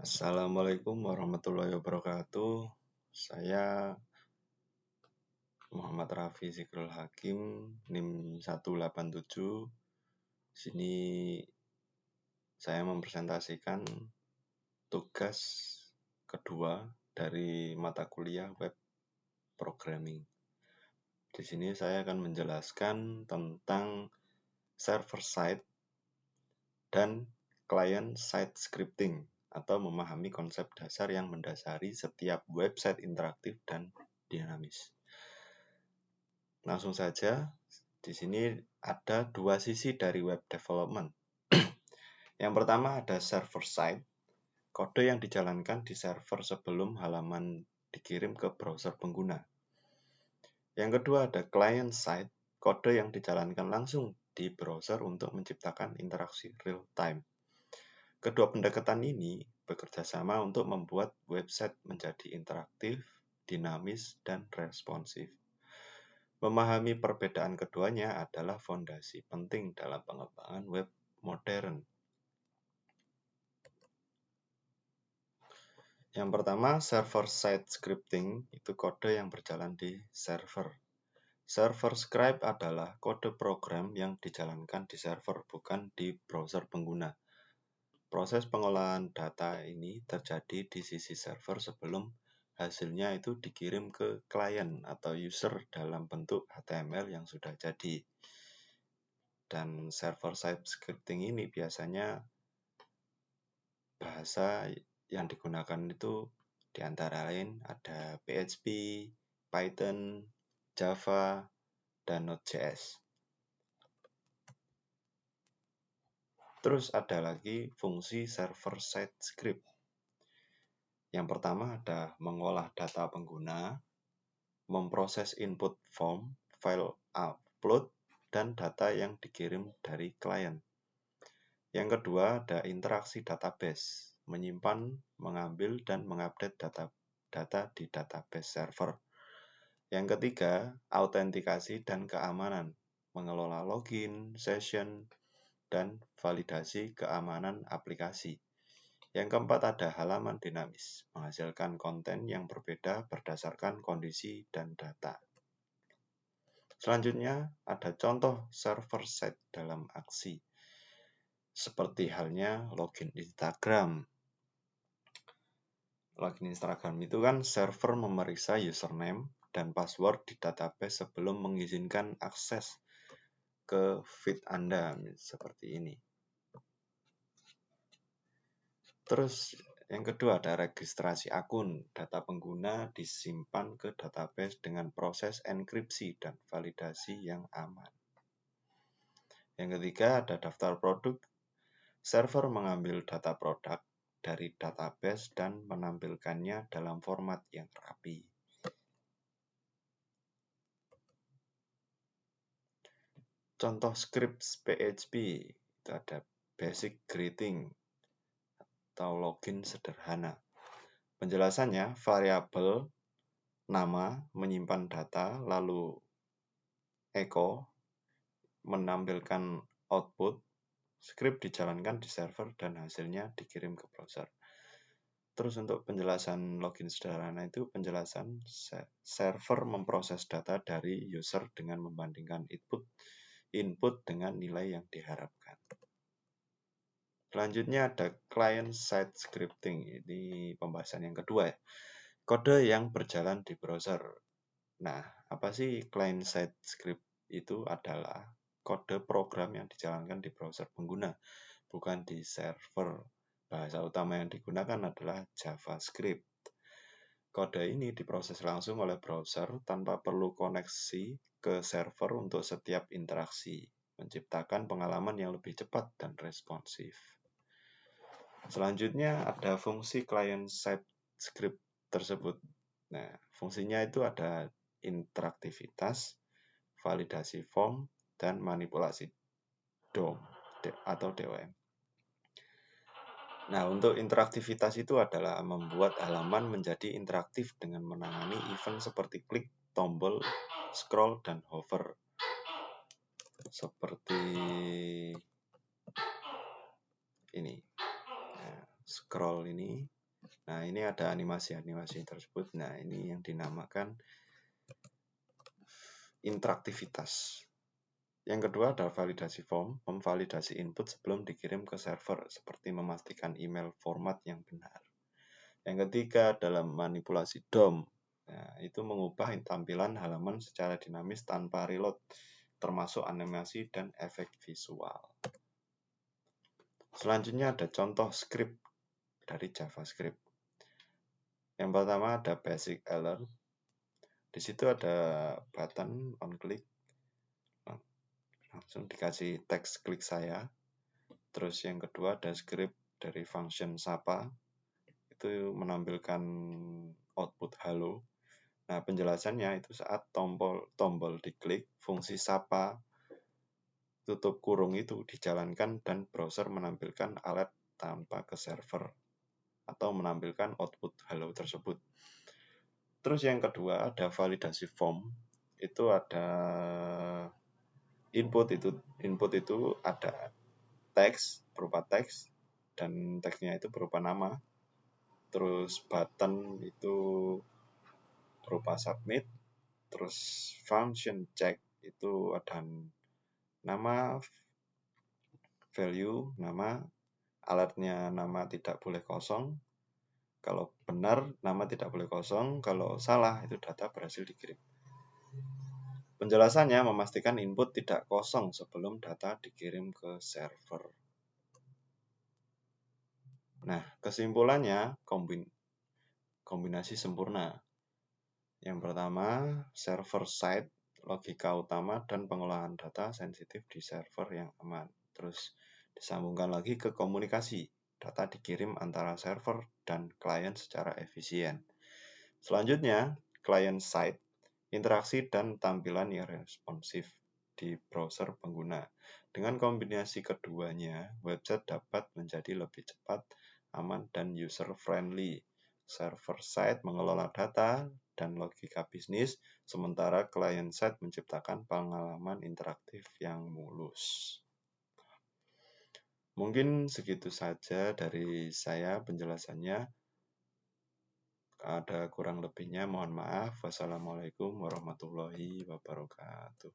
Assalamualaikum warahmatullahi wabarakatuh. Saya Muhammad Rafi Zikrul Hakim, NIM 187. Sini saya mempresentasikan tugas kedua dari mata kuliah Web Programming. Di sini saya akan menjelaskan tentang server side dan client side scripting atau memahami konsep dasar yang mendasari setiap website interaktif dan dinamis. Langsung saja, di sini ada dua sisi dari web development. Yang pertama ada server side, kode yang dijalankan di server sebelum halaman dikirim ke browser pengguna. Yang kedua ada client side, kode yang dijalankan langsung di browser untuk menciptakan interaksi real time. Kedua pendekatan ini bekerja sama untuk membuat website menjadi interaktif, dinamis, dan responsif. Memahami perbedaan keduanya adalah fondasi penting dalam pengembangan web modern. Yang pertama, server-side scripting itu kode yang berjalan di server. Server script adalah kode program yang dijalankan di server, bukan di browser pengguna. Proses pengolahan data ini terjadi di sisi server sebelum hasilnya itu dikirim ke klien atau user dalam bentuk HTML yang sudah jadi. Dan server-side scripting ini biasanya bahasa yang digunakan itu diantara lain ada PHP, Python, Java, dan Node.js. Terus ada lagi fungsi server-side script. Yang pertama ada mengolah data pengguna, memproses input form, file upload, dan data yang dikirim dari klien. Yang kedua ada interaksi database, menyimpan, mengambil, dan mengupdate data di database server. Yang ketiga, autentikasi dan keamanan, mengelola login, session, dan validasi keamanan aplikasi. Yang keempat ada halaman dinamis, menghasilkan konten yang berbeda berdasarkan kondisi dan data. Selanjutnya ada contoh server-side dalam aksi, seperti halnya login Instagram. Login Instagram itu kan server memeriksa username dan password di database sebelum mengizinkan akses ke feed Anda, seperti ini. Terus yang kedua ada registrasi akun. Data pengguna disimpan ke database dengan proses enkripsi dan validasi yang aman. Yang ketiga ada daftar produk. Server mengambil data produk dari database dan menampilkannya dalam format yang rapi. Contoh script PHP itu ada basic greeting atau login sederhana. Penjelasannya variabel nama menyimpan data, lalu echo menampilkan output, script dijalankan di server dan hasilnya dikirim ke browser. Terus untuk penjelasan login sederhana itu penjelasan server memproses data dari user dengan membandingkan input dengan nilai yang diharapkan. Selanjutnya ada client side scripting, ini pembahasan yang kedua ya. Kode yang berjalan di browser. Nah, apa sih client side script? Itu adalah kode program yang dijalankan di browser pengguna, bukan di server. Bahasa utama yang digunakan adalah JavaScript. Kode ini diproses langsung oleh browser tanpa perlu koneksi ke server untuk setiap interaksi, menciptakan pengalaman yang lebih cepat dan responsif. Selanjutnya ada fungsi client-side script tersebut. Nah, fungsinya itu ada interaktivitas, validasi form, dan manipulasi DOM atau DOM. Nah, untuk interaktivitas itu adalah membuat halaman menjadi interaktif dengan menangani event seperti klik, tombol, scroll, dan hover. Seperti ini. Nah, scroll ini Nah, ini ada animasi-animasi tersebut. Nah, ini yang dinamakan interaktivitas. Yang kedua adalah validasi form, memvalidasi input sebelum dikirim ke server, seperti memastikan email format yang benar. Yang ketiga adalah manipulasi DOM. Nah, itu mengubah tampilan halaman secara dinamis tanpa reload, termasuk animasi dan efek visual. Selanjutnya ada contoh script dari JavaScript. Yang pertama ada basic alert. Di situ ada button on click. Langsung dikasih teks klik saya. Terus yang kedua ada script dari function Sapa. Itu menampilkan output halo. Nah, penjelasannya itu saat tombol diklik, fungsi Sapa tutup kurung itu dijalankan dan browser menampilkan alert tanpa ke server atau menampilkan output halo tersebut. Terus yang kedua ada validasi form. Itu ada input itu ada teks berupa teks dan teksnya itu berupa nama. Terus button itu berupa submit. Terus function check itu ada nama, value, nama, alertnya nama tidak boleh kosong. Kalau benar, nama tidak boleh kosong. Kalau salah, itu data berhasil dikirim. Penjelasannya memastikan input tidak kosong sebelum data dikirim ke server. Nah, kesimpulannya kombinasi sempurna. Yang pertama, server side, logika utama dan pengolahan data sensitif di server yang aman. Terus disambungkan lagi ke komunikasi. Data dikirim antara server dan klien secara efisien. Selanjutnya, client side, interaksi dan tampilan yang responsif di browser pengguna. Dengan kombinasi keduanya, website dapat menjadi lebih cepat, aman, dan user-friendly. Server-side mengelola data dan logika bisnis, sementara client-side menciptakan pengalaman interaktif yang mulus. Mungkin segitu saja dari saya penjelasannya. Ada kurang lebihnya mohon maaf. Wassalamualaikum warahmatullahi wabarakatuh.